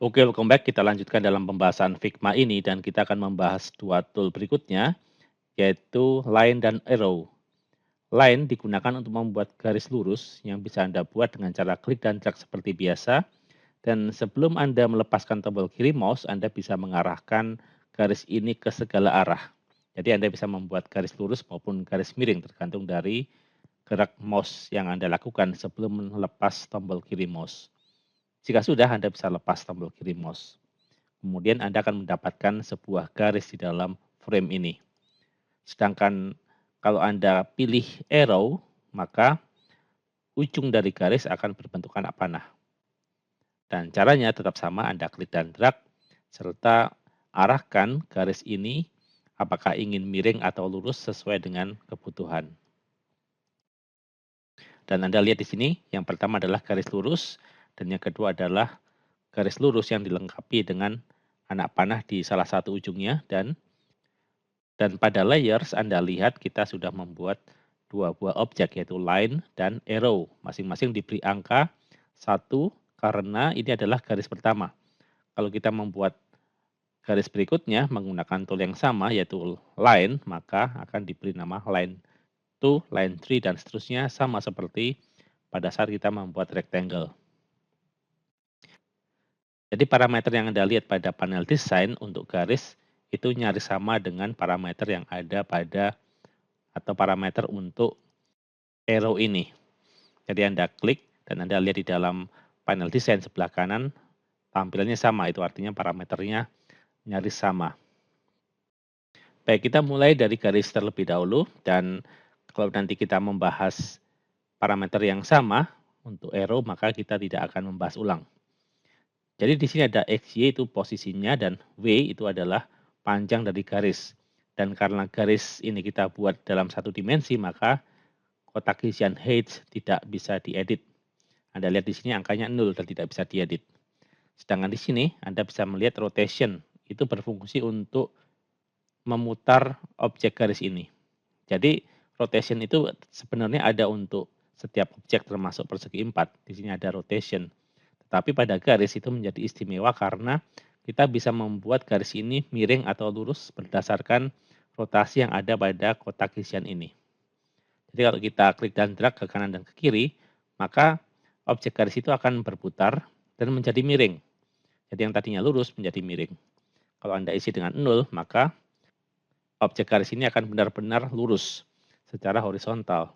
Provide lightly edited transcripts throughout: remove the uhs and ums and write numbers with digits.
Oke, welcome back. Kita lanjutkan dalam pembahasan Figma ini dan kita akan membahas dua tool berikutnya, yaitu Line dan Arrow. Line digunakan untuk membuat garis lurus yang bisa Anda buat dengan cara klik dan drag seperti biasa. Dan sebelum Anda melepaskan tombol kiri mouse, Anda bisa mengarahkan garis ini ke segala arah. Jadi Anda bisa membuat garis lurus maupun garis miring tergantung dari gerak mouse yang Anda lakukan sebelum melepas tombol kiri mouse. Jika sudah, Anda bisa lepas tombol kiri mouse. Kemudian Anda akan mendapatkan sebuah garis di dalam frame ini. Sedangkan kalau Anda pilih arrow, maka ujung dari garis akan berbentuk anak panah. Dan caranya tetap sama, Anda klik dan drag, serta arahkan garis ini apakah ingin miring atau lurus sesuai dengan kebutuhan. Dan Anda lihat di sini, yang pertama adalah garis lurus, dan yang kedua adalah garis lurus yang dilengkapi dengan anak panah di salah satu ujungnya, dan pada layers Anda lihat kita sudah membuat dua buah objek yaitu line dan arrow. Masing-masing diberi angka 1 karena ini adalah garis pertama. Kalau kita membuat garis berikutnya menggunakan tool yang sama yaitu line, maka akan diberi nama line 2, line 3 dan seterusnya, sama seperti pada saat kita membuat rectangle. Jadi parameter yang Anda lihat pada panel desain untuk garis itu nyaris sama dengan parameter yang ada pada atau parameter untuk arrow ini. Jadi Anda klik dan Anda lihat di dalam panel desain sebelah kanan tampilannya sama, itu artinya parameternya nyaris sama. Baik, kita mulai dari garis terlebih dahulu, dan kalau nanti kita membahas parameter yang sama untuk arrow maka kita tidak akan membahas ulang. Jadi di sini ada XY itu posisinya dan W itu adalah panjang dari garis. Dan karena garis ini kita buat dalam satu dimensi, maka kotak isian H tidak bisa diedit. Anda lihat di sini angkanya 0 dan tidak bisa diedit. Sedangkan di sini Anda bisa melihat rotation, itu berfungsi untuk memutar objek garis ini. Jadi rotation itu sebenarnya ada untuk setiap objek termasuk persegi 4. Di sini ada rotation. Tetapi pada garis itu menjadi istimewa karena kita bisa membuat garis ini miring atau lurus berdasarkan rotasi yang ada pada kotak isian ini. Jadi kalau kita klik dan drag ke kanan dan ke kiri, maka objek garis itu akan berputar dan menjadi miring. Jadi yang tadinya lurus menjadi miring. Kalau Anda isi dengan 0, maka objek garis ini akan benar-benar lurus secara horizontal.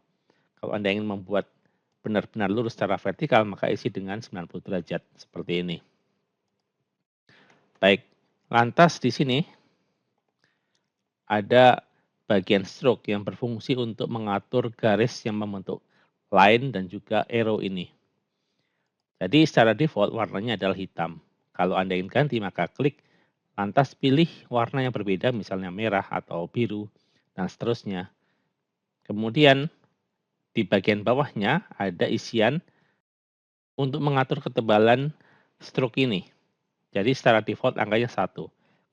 Kalau Anda ingin membuat benar-benar lurus secara vertikal, maka isi dengan 90 derajat seperti ini. Baik, lantas di sini ada bagian stroke yang berfungsi untuk mengatur garis yang membentuk line dan juga arrow ini. Jadi secara default warnanya adalah hitam. Kalau Anda ingin ganti maka klik, lantas pilih warna yang berbeda, misalnya merah atau biru dan seterusnya. Kemudian di bagian bawahnya ada isian untuk mengatur ketebalan stroke ini. Jadi secara default angkanya 1.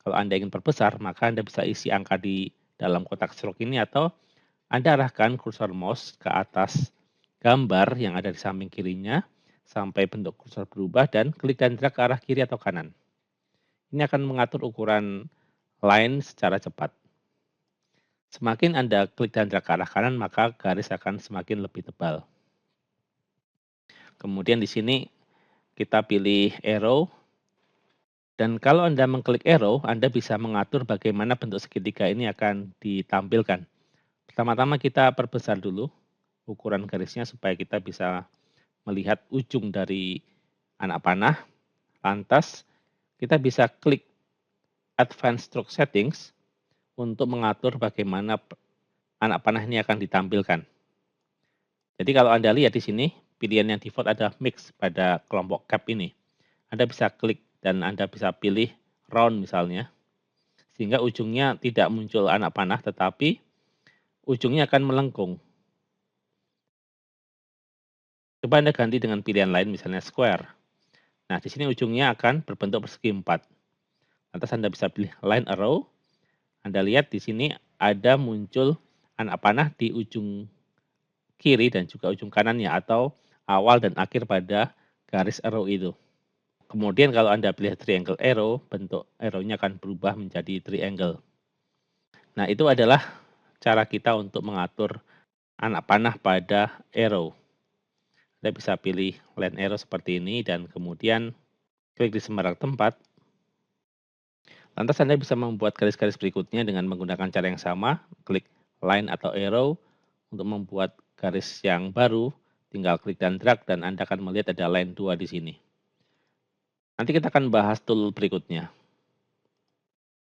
Kalau Anda ingin perbesar, maka Anda bisa isi angka di dalam kotak stroke ini atau Anda arahkan kursor mouse ke atas gambar yang ada di samping kirinya sampai bentuk kursor berubah dan klik dan drag ke arah kiri atau kanan. Ini akan mengatur ukuran line secara cepat. Semakin Anda klik dan drag ke arah kanan, maka garis akan semakin lebih tebal. Kemudian di sini kita pilih arrow. Dan kalau Anda mengklik arrow, Anda bisa mengatur bagaimana bentuk segitiga ini akan ditampilkan. Pertama-tama kita perbesar dulu ukuran garisnya supaya kita bisa melihat ujung dari anak panah. Lantas kita bisa klik Advanced Stroke Settings untuk mengatur bagaimana anak panah ini akan ditampilkan. Jadi kalau Anda lihat di sini, pilihan yang default ada mix pada kelompok cap ini. Anda bisa klik dan Anda bisa pilih round misalnya, sehingga ujungnya tidak muncul anak panah tetapi ujungnya akan melengkung. Coba Anda ganti dengan pilihan lain misalnya square. Nah, di sini ujungnya akan berbentuk persegi 4. Lantas Anda bisa pilih line arrow. Anda lihat di sini ada muncul anak panah di ujung kiri dan juga ujung kanannya atau awal dan akhir pada garis arrow itu. Kemudian kalau Anda pilih triangle arrow, bentuk arrow-nya akan berubah menjadi triangle. Nah, itu adalah cara kita untuk mengatur anak panah pada arrow. Anda bisa pilih line arrow seperti ini dan kemudian klik di sembarang tempat. Lantas Anda bisa membuat garis-garis berikutnya dengan menggunakan cara yang sama, klik line atau arrow. Untuk membuat garis yang baru, tinggal klik dan drag dan Anda akan melihat ada line 2 di sini. Nanti kita akan bahas tool berikutnya.